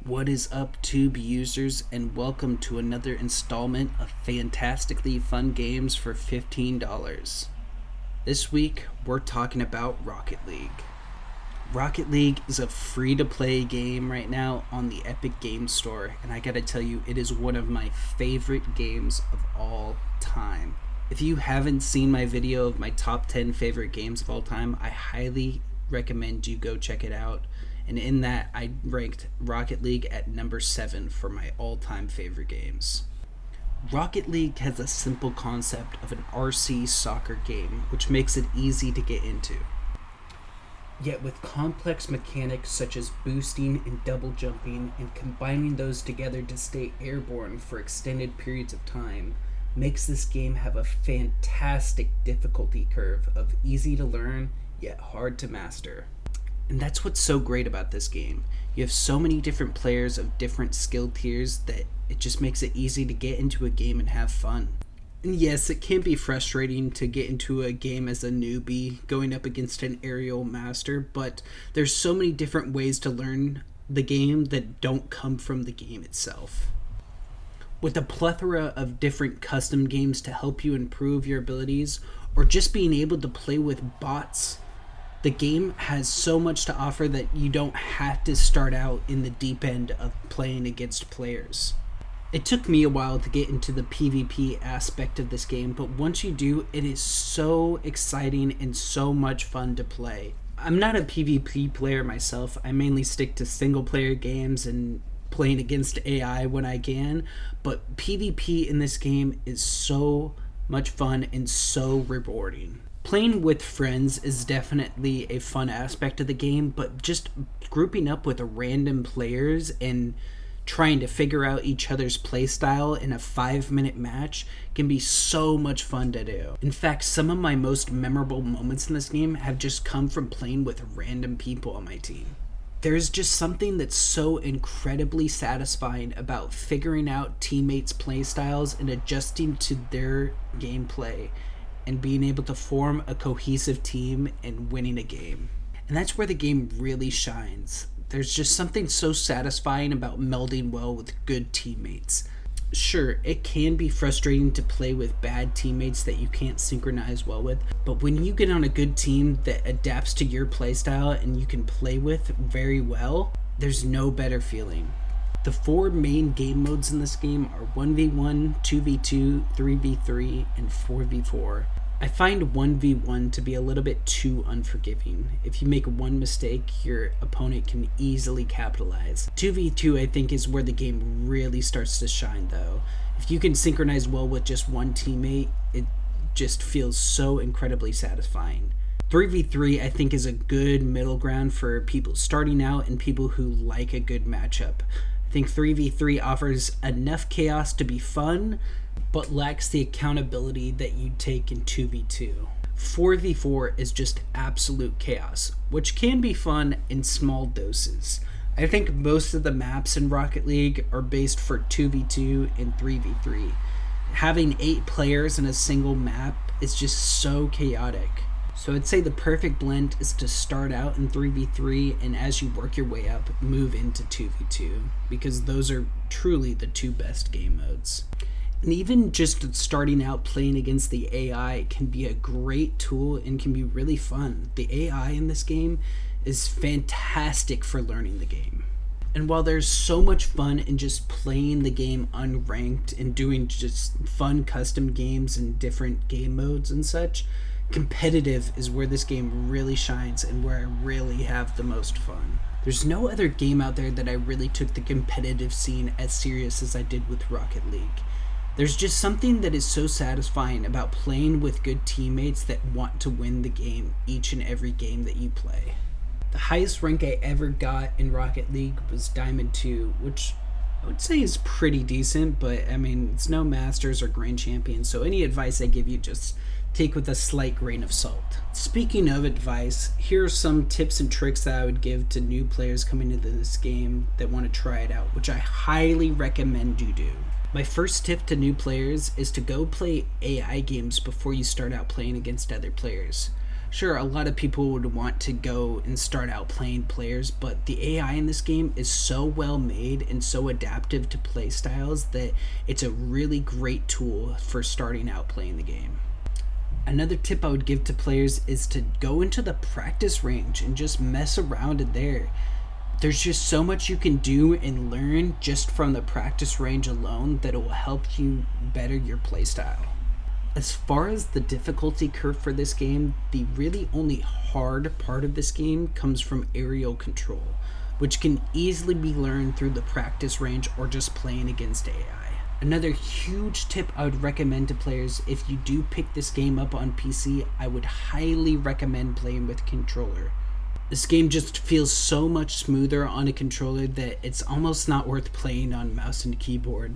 What is up, Tube users, and welcome to another installment of Fantastically Fun Games for $15. This week, we're talking about Rocket League. Rocket League is a free-to-play game right now on the Epic Games Store, and I gotta tell you, it is one of my favorite games of all time. If you haven't seen my video of my top 10 favorite games of all time, I highly recommend you go check it out. And in that, I ranked Rocket League at number 7 for my all-time favorite games. Rocket League has a simple concept of an RC soccer game, which makes it easy to get into. Yet with complex mechanics such as boosting and double jumping and combining those together to stay airborne for extended periods of time, makes this game have a fantastic difficulty curve of easy to learn, yet hard to master. And that's what's so great about this game. You have so many different players of different skill tiers that it just makes it easy to get into a game and have fun. And yes, it can be frustrating to get into a game as a newbie going up against an aerial master, but there's so many different ways to learn the game that don't come from the game itself. With a plethora of different custom games to help you improve your abilities, or just being able to play with bots, the game has so much to offer that you don't have to start out in the deep end of playing against players. It took me a while to get into the PvP aspect of this game, but once you do, it is so exciting and so much fun to play. I'm not a PvP player myself. I mainly stick to single player games and playing against AI when I can, but PvP in this game is so much fun and so rewarding. Playing with friends is definitely a fun aspect of the game, but just grouping up with random players and trying to figure out each other's playstyle in a 5-minute match can be so much fun to do. In fact, some of my most memorable moments in this game have just come from playing with random people on my team. There's just something that's so incredibly satisfying about figuring out teammates' playstyles and adjusting to their gameplay and being able to form a cohesive team and winning a game. And that's where the game really shines. There's just something so satisfying about melding well with good teammates. Sure, it can be frustrating to play with bad teammates that you can't synchronize well with, but when you get on a good team that adapts to your playstyle and you can play with very well, there's no better feeling. The 4 main game modes in this game are 1v1, 2v2, 3v3, and 4v4. I find 1v1 to be a little bit too unforgiving. If you make one mistake, your opponent can easily capitalize. 2v2 I think is where the game really starts to shine though. If you can synchronize well with just one teammate, it just feels so incredibly satisfying. 3v3 I think is a good middle ground for people starting out and people who like a good matchup. I think 3v3 offers enough chaos to be fun, but lacks the accountability that you'd take in 2v2. 4v4 is just absolute chaos, which can be fun in small doses. I think most of the maps in Rocket League are based for 2v2 and 3v3. Having 8 players in a single map is just so chaotic. So I'd say the perfect blend is to start out in 3v3 and as you work your way up, move into 2v2, because those are truly the 2 best game modes. And even just starting out playing against the AI can be a great tool and can be really fun. The AI in this game is fantastic for learning the game. And while there's so much fun in just playing the game unranked and doing just fun custom games and different game modes and such, competitive is where this game really shines and where I really have the most fun. There's no other game out there that I really took the competitive scene as serious as I did with Rocket League. There's just something that is so satisfying about playing with good teammates that want to win the game each and every game that you play. The highest rank I ever got in Rocket League was Diamond 2, which I would say is pretty decent, but I mean, it's no Masters or Grand Champion, so any advice I give you just take with a slight grain of salt. Speaking of advice, here are some tips and tricks that I would give to new players coming into this game that want to try it out, which I highly recommend you do. My first tip to new players is to go play AI games before you start out playing against other players. Sure, a lot of people would want to go and start out playing players, but the AI in this game is so well made and so adaptive to play styles that it's a really great tool for starting out playing the game. Another tip I would give to players is to go into the practice range and just mess around in there. There's just so much you can do and learn just from the practice range alone that it will help you better your playstyle. As far as the difficulty curve for this game, the really only hard part of this game comes from aerial control, which can easily be learned through the practice range or just playing against AI. Another huge tip I would recommend to players: if you do pick this game up on PC, I would highly recommend playing with a controller. This game just feels so much smoother on a controller that it's almost not worth playing on mouse and keyboard.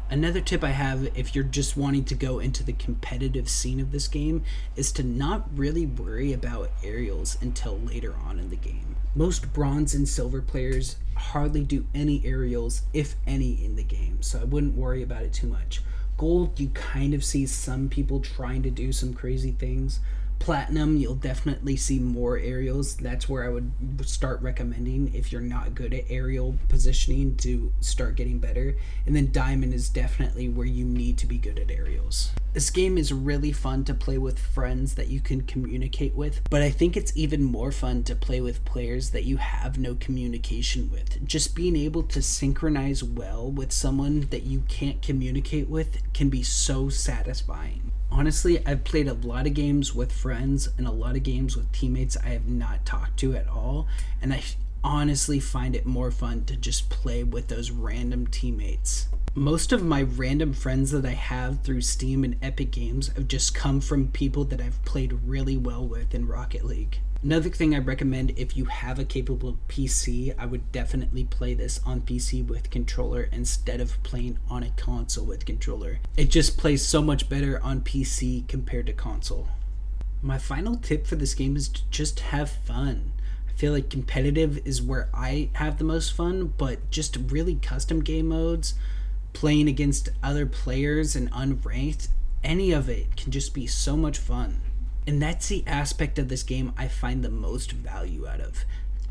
Another tip I have, if you're just wanting to go into the competitive scene of this game, is to not really worry about aerials until later on in the game. Most bronze and silver players hardly do any aerials, if any, in the game, so I wouldn't worry about it too much. Gold, you kind of see some people trying to do some crazy things. Platinum, you'll definitely see more aerials. That's where I would start recommending, if you're not good at aerial positioning, to start getting better. And then diamond is definitely where you need to be good at aerials. This game is really fun to play with friends that you can communicate with, but I think it's even more fun to play with players that you have no communication with. Just being able to synchronize well with someone that you can't communicate with can be so satisfying. Honestly, I've played a lot of games with friends and a lot of games with teammates I have not talked to at all, and I honestly find it more fun to just play with those random teammates. Most of my random friends that I have through Steam and Epic Games have just come from people that I've played really well with in Rocket League. Another thing I recommend, if you have a capable PC, I would definitely play this on PC with controller instead of playing on a console with controller. It just plays so much better on PC compared to console. My final tip for this game is to just have fun. I feel like competitive is where I have the most fun, but just really custom game modes, playing against other players and unranked, any of it can just be so much fun. And that's the aspect of this game I find the most value out of.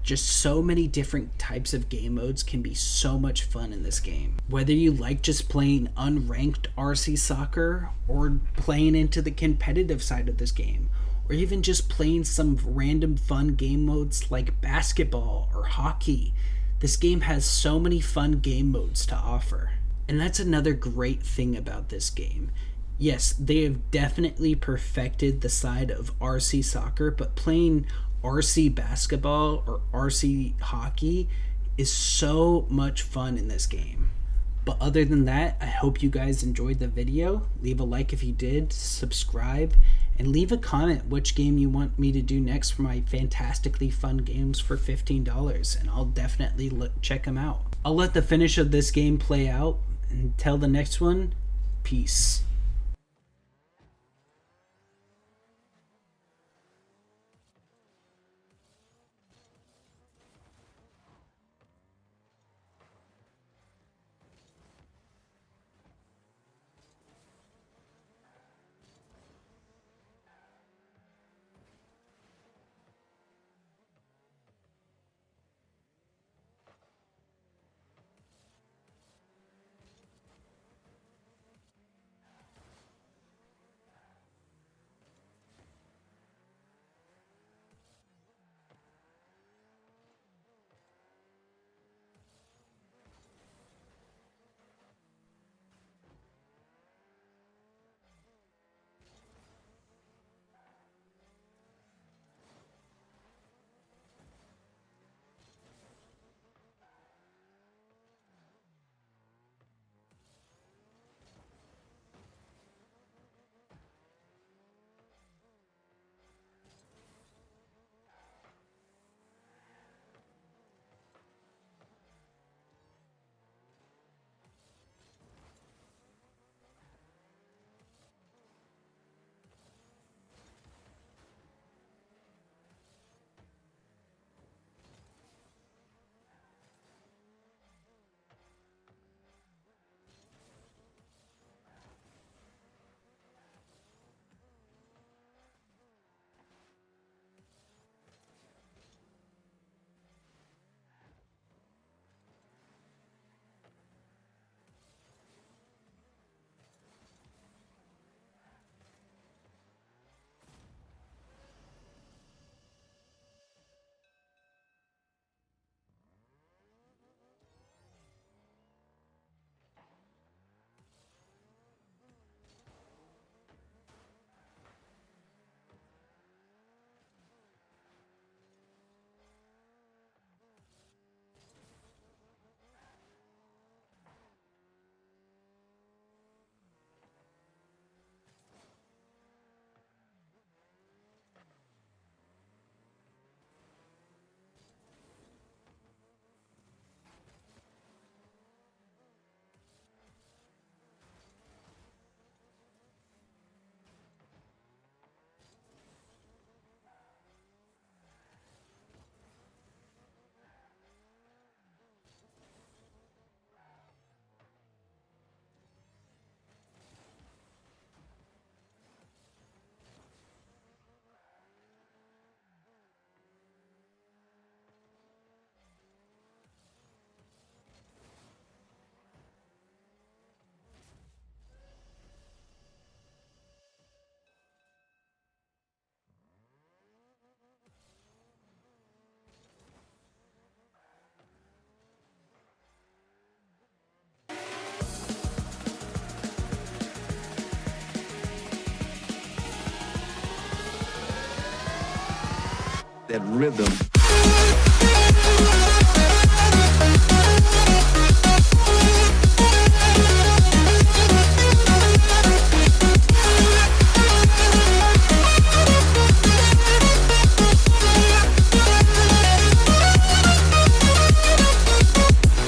Just so many different types of game modes can be so much fun in this game. Whether you like just playing unranked RC soccer, or playing into the competitive side of this game, or even just playing some random fun game modes like basketball or hockey, this game has so many fun game modes to offer. And that's another great thing about this game. Yes, they have definitely perfected the side of RC soccer, but playing RC basketball or RC hockey is so much fun in this game. But other than that, I hope you guys enjoyed the video. Leave a like if you did, subscribe, and leave a comment which game you want me to do next for my Fantastically Fun Games for $15, and I'll definitely check them out. I'll let the finish of this game play out. Until the next one, peace. that rhythm.